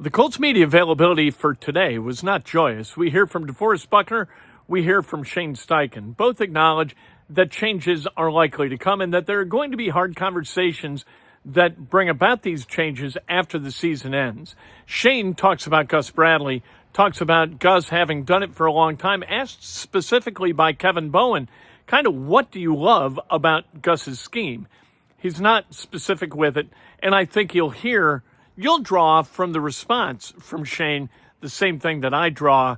The Colts media availability for today was not joyous. We hear from DeForest Buckner, we hear from Shane Steichen. Both acknowledge that changes are likely to come and that there are going to be hard conversations that bring about these changes after the season ends. Shane talks about Gus Bradley, talks about Gus having done it for a long time, asked specifically by Kevin Bowen, kind of what do you love about Gus's scheme? He's not specific with it, and I think you'll draw from the response from Shane the same thing that I draw,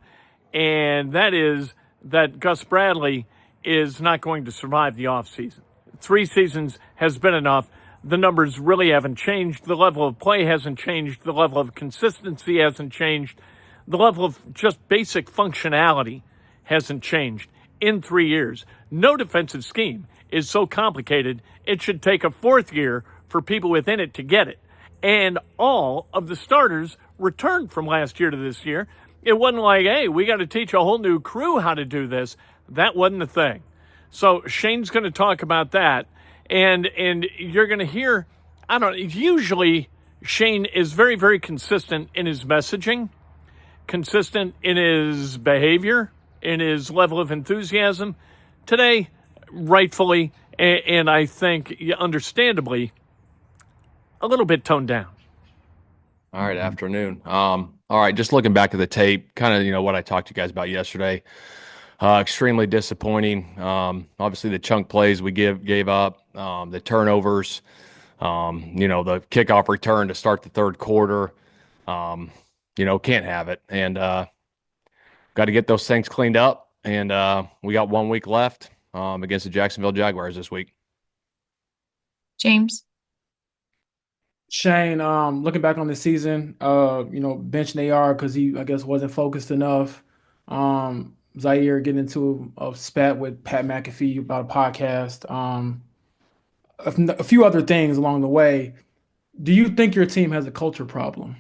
and that is that Gus Bradley is not going to survive the offseason. 3 seasons has been enough. The numbers really haven't changed. The level of play hasn't changed. The level of consistency hasn't changed. The level of just basic functionality hasn't changed in 3 years. No defensive scheme is so complicated, it should take a 4th year for people within it to get it. And all of the starters returned from last year to this year. It wasn't like, hey, we got to teach a whole new crew how to do this. That wasn't a thing. So Shane's going to talk about that. And you're going to hear, usually Shane is very, very consistent in his messaging, consistent in his behavior, in his level of enthusiasm. Today, rightfully, and I think understandably, a little bit toned down. All right, afternoon. All right, just looking back at the tape, kind of, what I talked to you guys about yesterday. Extremely disappointing. Obviously, the chunk plays we gave up, the turnovers, the kickoff return to start the third quarter. Can't have it. And got to get those things cleaned up. And we got 1 week left against the Jacksonville Jaguars this week. James. Shane, looking back on the season, benching AR because he, I guess, wasn't focused enough. Zaire getting into a spat with Pat McAfee about a podcast. A few other things along the way. Do you think your team has a culture problem?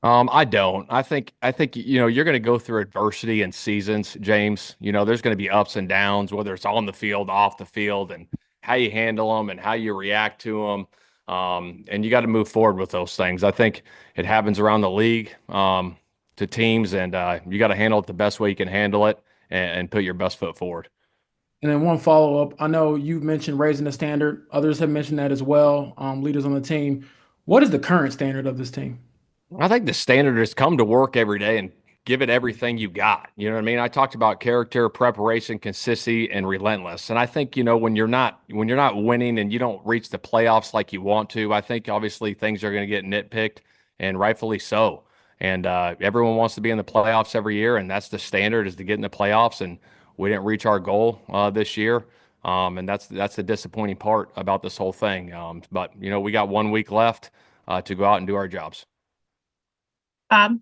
I don't. I think you're going to go through adversity in seasons, James. There's going to be ups and downs, whether it's on the field, off the field, and how you handle them and how you react to them. And you got to move forward with those things. I think it happens around the league to teams, and you got to handle it the best way you can handle it and put your best foot forward. And then one follow-up. I know you've mentioned raising the standard. Others have mentioned that as well, leaders on the team. What is the current standard of this team? I think the standard is come to work every day and give it everything you got. You know what I mean? I talked about character, preparation, consistency, and relentless. And I think, when you're not winning and you don't reach the playoffs like you want to, I think obviously things are going to get nitpicked, and rightfully so. And everyone wants to be in the playoffs every year, and that's the standard, is to get in the playoffs. And we didn't reach our goal this year. And that's the disappointing part about this whole thing. But we got 1 week left to go out and do our jobs. Bob.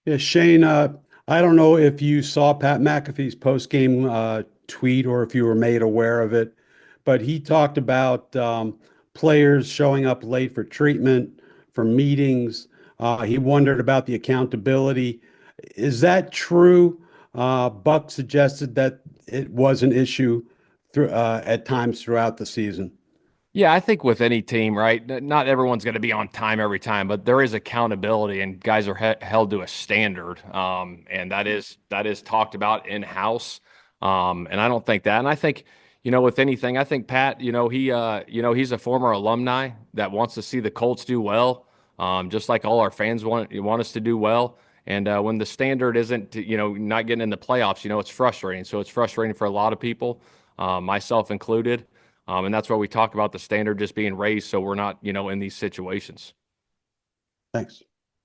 Yeah, Shane, I don't know if you saw Pat McAfee's post-game tweet or if you were made aware of it, but he talked about players showing up late for treatment, for meetings. He wondered about the accountability. Is that true? Buck suggested that it was an issue at times throughout the season. Yeah, I think with any team, right, not everyone's going to be on time every time, but there is accountability, and guys are held to a standard, and that is talked about in-house, and I don't think that. And I think, with anything, I think Pat, he's a former alumni that wants to see the Colts do well, just like all our fans want us to do well. And when the standard isn't, not getting in the playoffs, it's frustrating. So it's frustrating for a lot of people, myself included. And that's why we talk about the standard just being raised so we're not, in these situations. Thanks.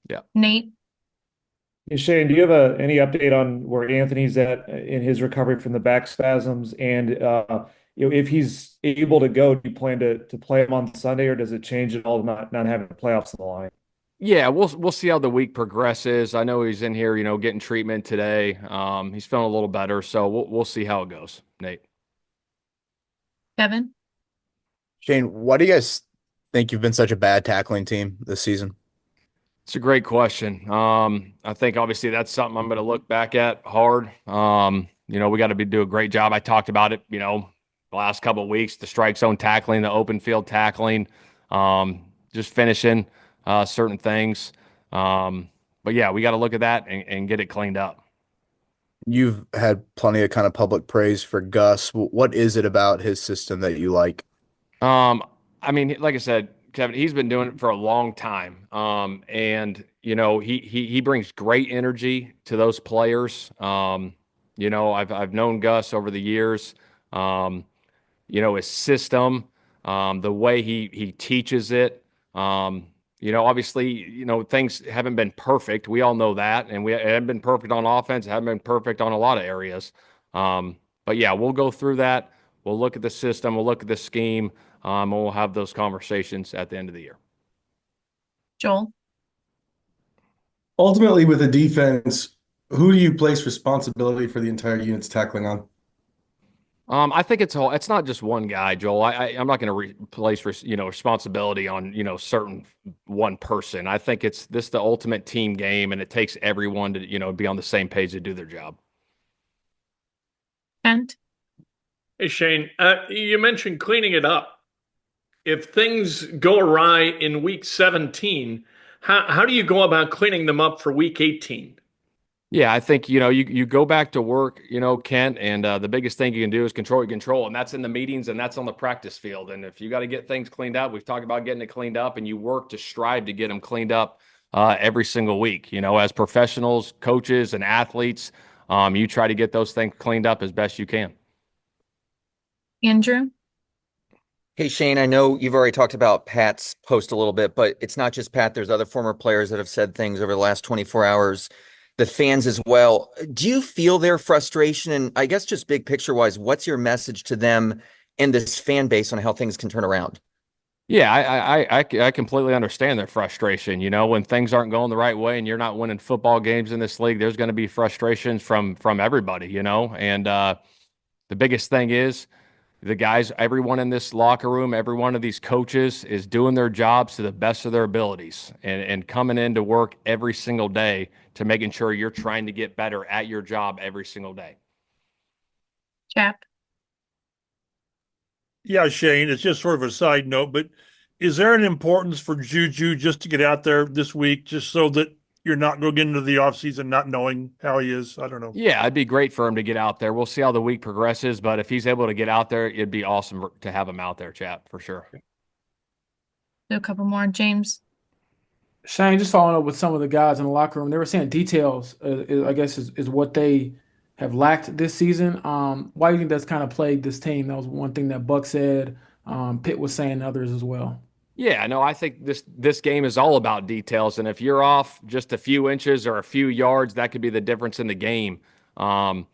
Yeah. Nate. Hey, Shane, do you have any update on where Anthony's at in his recovery from the back spasms? And, if he's able to go, do you plan to play him on Sunday, or does it change at all not having the playoffs on the line? Yeah, we'll see how the week progresses. I know he's in here, getting treatment today. He's feeling a little better, so we'll see how it goes. Nate. Kevin. Shane, why do you guys think you've been such a bad tackling team this season? It's a great question. I think obviously that's something I'm going to look back at hard. We got to do a great job. I talked about it, the last couple of weeks, the strike zone tackling, the open field tackling, just finishing certain things. But yeah, we got to look at that and get it cleaned up. You've had plenty of kind of public praise for Gus. What is it about his system that you like? I mean, like I said, Kevin, he's been doing it for a long time. And he brings great energy to those players. I've known Gus over the years. His system, the way he teaches it. Obviously, things haven't been perfect. We all know that, and we haven't been perfect on offense, haven't been perfect on a lot of areas. But yeah, we'll go through that. We'll look at the system. We'll look at the scheme. And we'll have those conversations at the end of the year. Joel? Ultimately, with a defense, who do you place responsibility for the entire unit's tackling on? I think it's not just one guy, Joel. I'm not going to replace responsibility on certain one person. I think it's the ultimate team game, and it takes everyone to be on the same page to do their job. Kent? Hey, Shane, you mentioned cleaning it up. If things go awry in week 17, how do you go about cleaning them up for week 18? Yeah, I think, you go back to work, Kent, and the biggest thing you can do is control your control, and that's in the meetings and that's on the practice field. And if you got to get things cleaned up, we've talked about getting it cleaned up, and you work to strive to get them cleaned up every single week. As professionals, coaches, and athletes, you try to get those things cleaned up as best you can. Andrew? Hey, Shane, I know you've already talked about Pat's post a little bit, but it's not just Pat. There's other former players that have said things over the last 24 hours, the fans as well. Do you feel their frustration? And I guess just big picture wise, what's your message to them and this fan base on how things can turn around? Yeah, I completely understand their frustration. When things aren't going the right way and you're not winning football games in this league, there's going to be frustrations from everybody, and the biggest thing is, the guys, everyone in this locker room, every one of these coaches is doing their jobs to the best of their abilities and coming into work every single day to making sure you're trying to get better at your job every single day. Chap? Yeah, Shane, it's just sort of a side note, but is there an importance for Juju just to get out there this week just so that you're not going into the offseason not knowing how he is? I don't know. Yeah, it'd be great for him to get out there. We'll see how the week progresses, but if he's able to get out there, it'd be awesome to have him out there, Chap, for sure. Do a couple more. James? Shane, just following up with some of the guys in the locker room, they were saying details, I guess, is what they have lacked this season. Why do you think that's kind of plagued this team? That was one thing that Buck said. Pitt was saying others as well. Yeah, no, I think this game is all about details, and if you're off just a few inches or a few yards, that could be the difference in the game. And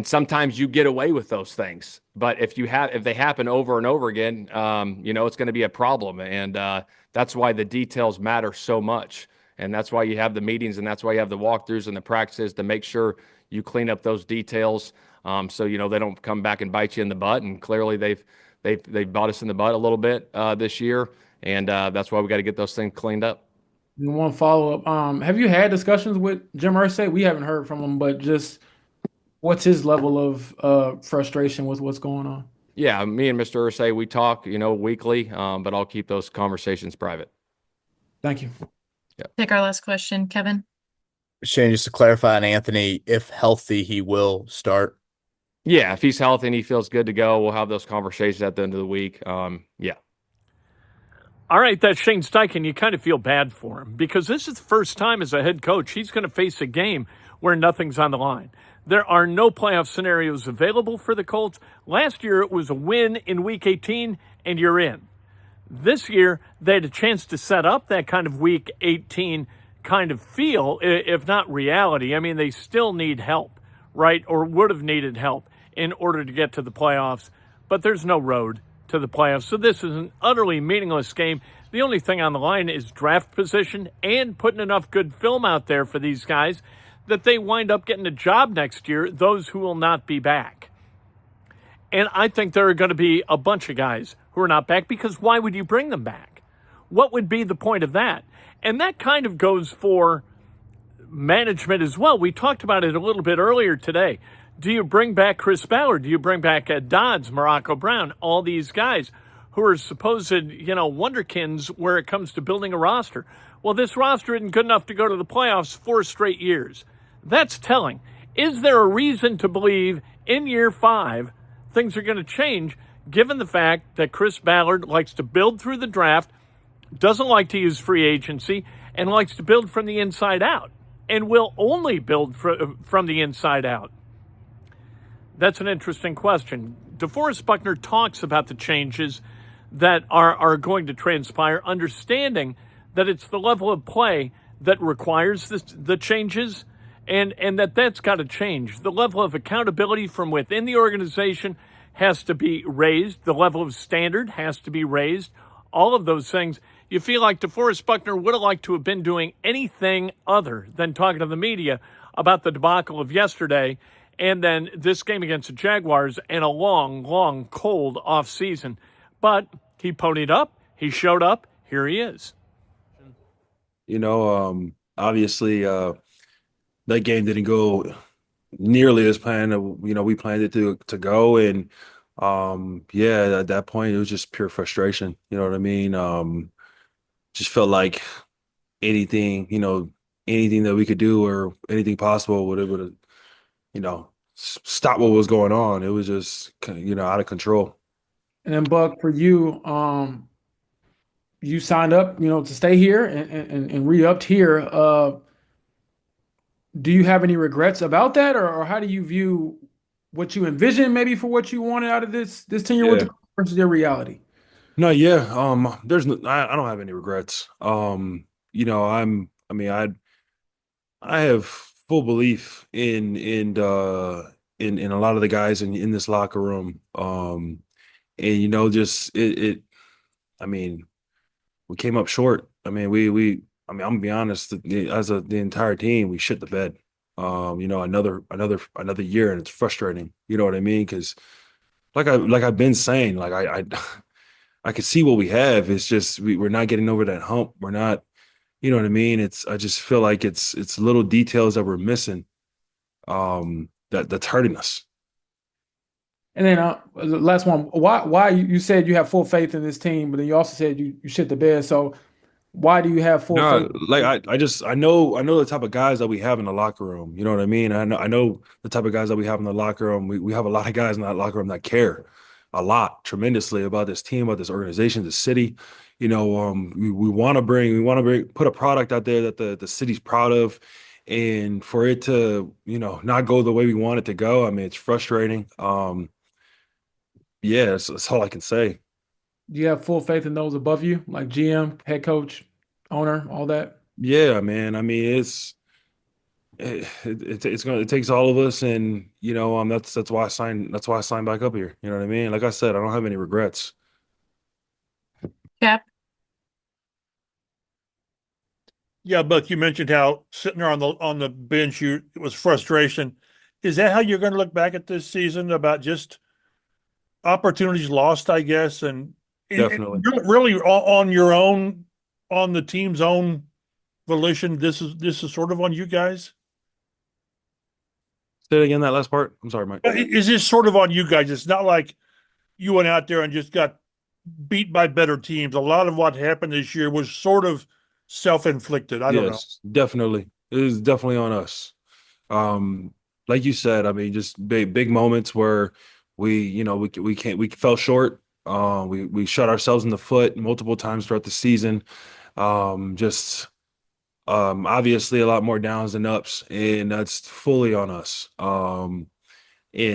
sometimes you get away with those things, but if they happen over and over again, it's going to be a problem, and that's why the details matter so much, and that's why you have the meetings, and that's why you have the walkthroughs and the practices to make sure you clean up those details, so they don't come back and bite you in the butt. And clearly they've bought us in the butt a little bit this year. And that's why we got to get those things cleaned up. And one follow-up. Have you had discussions with Jim Irsay? We haven't heard from him, but just what's his level of frustration with what's going on? Yeah, me and Mr. Irsay, we talk, weekly, but I'll keep those conversations private. Thank you. Yeah. Take our last question. Kevin? Shane, just to clarify on Anthony, if healthy, he will start. Yeah, if he's healthy and he feels good to go, we'll have those conversations at the end of the week. Yeah. All right, that's Shane Steichen. You kind of feel bad for him because this is the first time as a head coach he's going to face a game where nothing's on the line. There are no playoff scenarios available for the Colts. Last year, it was a win in Week 18, and you're in. This year, they had a chance to set up that kind of Week 18 kind of feel, if not reality. I mean, they still need help, right, or would have needed help in order to get to the playoffs, but there's no road to the playoffs. So this is an utterly meaningless game. The only thing on the line is draft position and putting enough good film out there for these guys that they wind up getting a job next year, those who will not be back. And I think there are going to be a bunch of guys who are not back, because why would you bring them back? What would be the point of that? And that kind of goes for management as well. We talked about it a little bit earlier today. Do you bring back Chris Ballard? Do you bring back Ed Dodds, Morocco Brown, all these guys who are supposed, wonderkins where it comes to building a roster? well, this roster isn't good enough to go to the playoffs 4 straight years. That's telling. Is there a reason to believe in year 5 things are going to change, given the fact that Chris Ballard likes to build through the draft, doesn't like to use free agency, and likes to build from the inside out, and will only build from the inside out? That's an interesting question. DeForest Buckner talks about the changes that are going to transpire, understanding that it's the level of play that requires the changes, and that's got to change. The level of accountability from within the organization has to be raised. The level of standard has to be raised. All of those things. You feel like DeForest Buckner would have liked to have been doing anything other than talking to the media about the debacle of yesterday and then this game against the Jaguars and a long, long, cold offseason. But he ponied up. He showed up. Here he is. Obviously, that game didn't go nearly as planned. We planned it to go, and at that point, it was just pure frustration. You know what I mean? Just felt like anything, anything that we could do or anything possible would have, stop what was going on. It was just, out of control. And then Buck, for you, you signed up, to stay here and re-upped here. Do you have any regrets about that, or how do you view what you envisioned maybe for what you wanted out of this tenure with the Colts versus your reality? No, yeah. I don't have any regrets. I have full belief in a lot of the guys in this locker room. We came up short. I'm gonna be honest, the entire team, we shit the bed. Another year, and it's frustrating. You know what I mean? Because like I've been saying, like I could see what we have. It's just we're not getting over that hump. We're not, you know what I mean? I just feel like it's little details that we're missing, that's hurting us. And then the last one, why you said you have full faith in this team, but then you also said you shit the bed. So why do you have full faith? Like I know the type of guys that we have in the locker room. You know what I mean? I know the type of guys that we have in the locker room. We have a lot of guys in that locker room that care a lot, tremendously about this team, about this organization, the city. We want to put a product out there that the city's proud of, and for it to not go the way we want it to go. It's frustrating. That's all I can say. Do you have full faith in those above you, like GM, head coach, owner, all that? Yeah, man. It takes all of us, and that's why I signed. That's why I signed back up here. You know what I mean? Like I said, I don't have any regrets. Cap. Yeah, Buck, you mentioned how sitting there on the bench, it was frustration. Is that how you're going to look back at this season, about just opportunities lost, I guess, and Definitely. you're really on your own, on the team's own volition? This is sort of on you guys. Say it again, that last part. I'm sorry, Mike. Is this sort of on you guys? It's not like you went out there and just got beat by better teams. A lot of what happened this year was sort of self-inflicted. I don't know. Definitely. It is definitely on us. Like you said, just big moments where we fell short. We shot ourselves in the foot multiple times throughout the season. Obviously a lot more downs than ups, and that's fully on us. And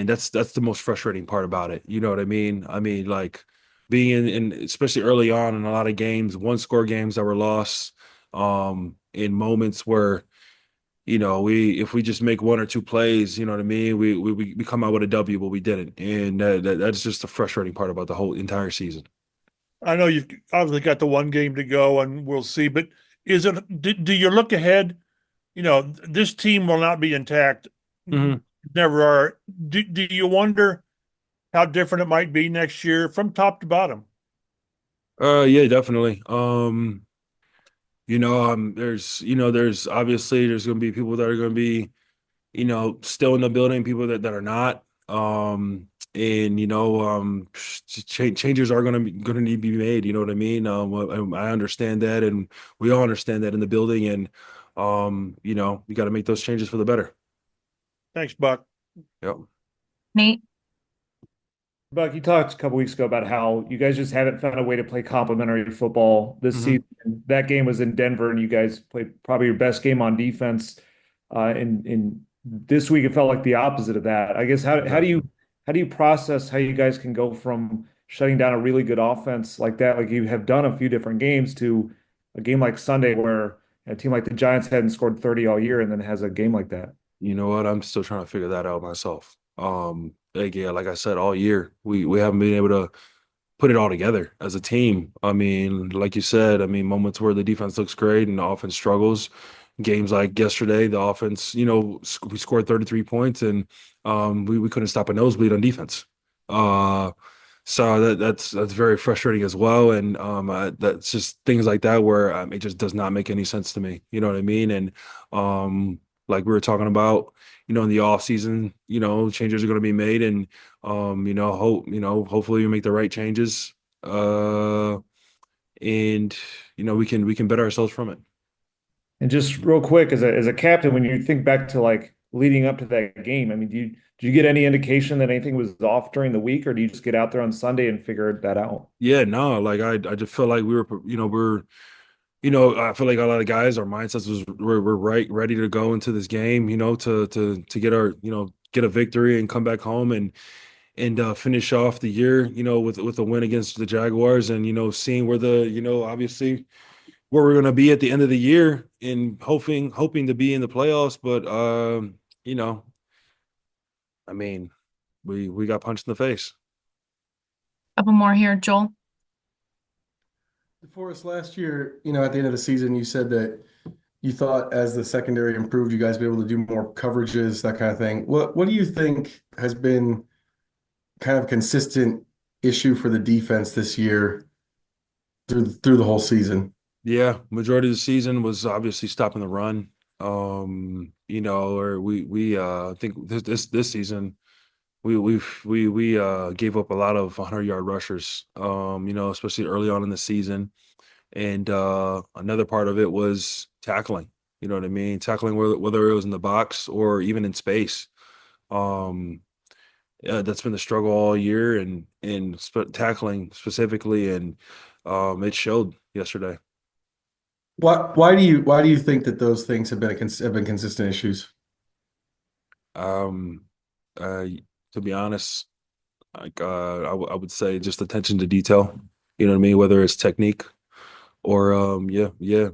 that's the most frustrating part about it. You know what I mean? Like being in especially early on in a lot of games, 1-score games that were lost, in moments where, if we just make 1 or 2 plays, you know what I mean? We come out with a W, but we didn't. And that's just the frustrating part about the whole entire season. I know you've obviously got the one game to go, and we'll see, but do you look ahead? This team will not be intact. Mm-hmm. Never are. Do you wonder how different it might be next year from top to bottom? Yeah, definitely. There's obviously there's going to be people that are going to be, still in the building, people that are not. and changes are gonna need to be made. You know what I mean? I understand that, and we all understand that in the building, and we got to make those changes for the better. Thanks, Buck. Yep. Nate, Buck, you talked a couple weeks ago about how you guys just haven't found a way to play complementary football this season. That game was in Denver, and you guys played probably your best game on defense. In this week, it felt like the opposite of that. I guess how do you process how you guys can go from shutting down a really good offense like that, like you have done a few different games, to a game like Sunday where a team like the Giants hadn't scored 30 all year and then has a game like that? You know what? I'm still trying to figure that out myself. Like I said, all year we haven't been able to put it all together as a team. I mean, like you said, I mean, moments where the defense looks great and the offense struggles. Games like yesterday, the offense, we scored 33 points and we couldn't stop a nosebleed on defense. So that's very frustrating as well. And that's just things like that where it just does not make any sense to me. You know what I mean? And like we were talking about, in the off season, changes are going to be made, and hopefully we make the right changes, and we can better ourselves from it. And just real quick, as a captain, when you think back to like leading up to that game, I mean, did you get any indication that anything was off during the week, or do you just get out there on Sunday and figure that out? Yeah, no, like I just feel like I feel like a lot of guys, our mindsets we're ready to go into this game, to get our, get a victory and come back home and finish off the year, with a win against the Jaguars, and seeing where obviously where we're gonna be at the end of the year, and hoping to be in the playoffs. But I mean, we got punched in the face. couple more here. Joel, DeForest, last year, at the end of the season, you said that you thought as the secondary improved, you guys be able to do more coverages, that kind of thing. What do you think has been kind of consistent issue for the defense this year through the whole season? Yeah, majority of the season was obviously stopping the run. Or we I think this season we gave up a lot of 100-yard rushers, especially early on in the season. And another part of it was tackling. You know what I mean? Tackling, whether it was in the box or even in space. That's been the struggle all year, and tackling specifically, and it showed yesterday. Why do you think that those things have been consistent issues? To be honest, like I would say just attention to detail. You know what I mean? Whether it's technique or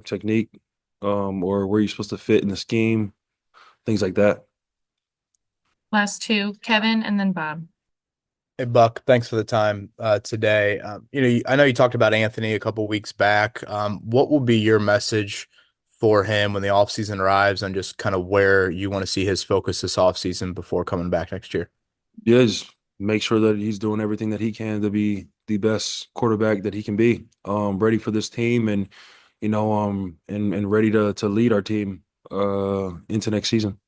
technique, or where you're supposed to fit in the scheme, things like that. last two, Kevin, and then Bob. Hey, Buck, thanks for the time today. I know you talked about Anthony a couple weeks back. What will be your message for him when the offseason arrives, and just kind of where you want to see his focus this offseason before coming back next year? Yeah, just make sure that he's doing everything that he can to be the best quarterback that he can be, ready for this team, and and ready to lead our team into next season.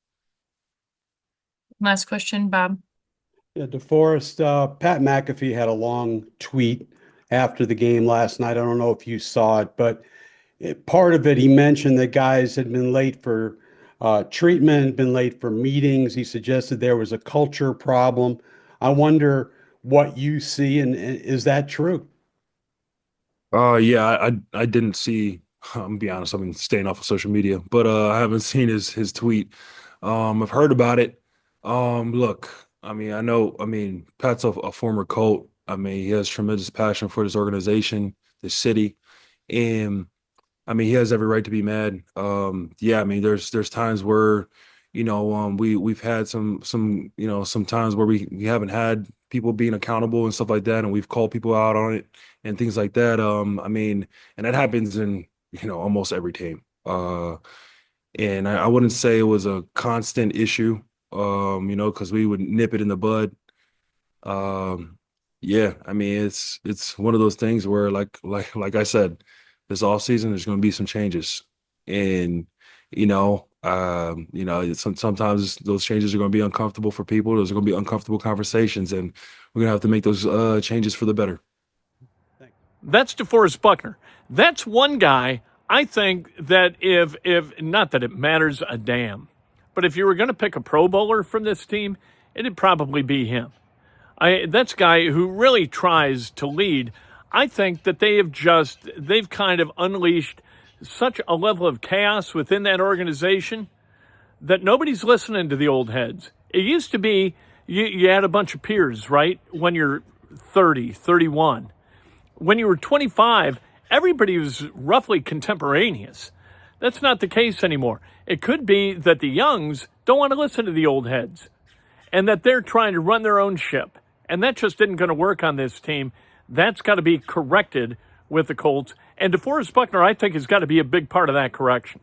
Last question, Bob. Yeah, DeForest, Pat McAfee had a long tweet after the game last night. I don't know if you saw it, but part of it, he mentioned that guys had been late for treatment, been late for meetings. He suggested there was a culture problem. I wonder what you see, and is that true? Yeah, I didn't see. I'm gonna be honest, I've been staying off of social media, but I haven't seen his tweet. I've heard about it. Look, I mean, Pat's a former Colt. I mean, he has tremendous passion for this organization, this city, and I mean, he has every right to be mad. Yeah, I mean, there's times where, we've had some times where we haven't had people being accountable and stuff like that, and we've called people out on it and things like that. I mean, and that happens in almost every team. And I wouldn't say it was a constant issue, because we would nip it in the bud. Yeah, I mean, it's one of those things where, like I said, this off season there's going to be some changes, and Sometimes those changes are going to be uncomfortable for people. Those are going to be uncomfortable conversations, and we're going to have to make those changes for the better. That's DeForest Buckner. That's one guy I think that if not that it matters a damn, but if you were going to pick a Pro Bowler from this team, it'd probably be him. That's a guy who really tries to lead. I think that they've kind of unleashed such a level of chaos within that organization that nobody's listening to the old heads. It used to be you had a bunch of peers, right? When you're 30, 31. When you were 25, everybody was roughly contemporaneous. That's not the case anymore. It could be that the youngs don't want to listen to the old heads and that they're trying to run their own ship. And that just isn't going to work on this team. That's got to be corrected with the Colts. And DeForest Buckner, I think, has got to be a big part of that correction.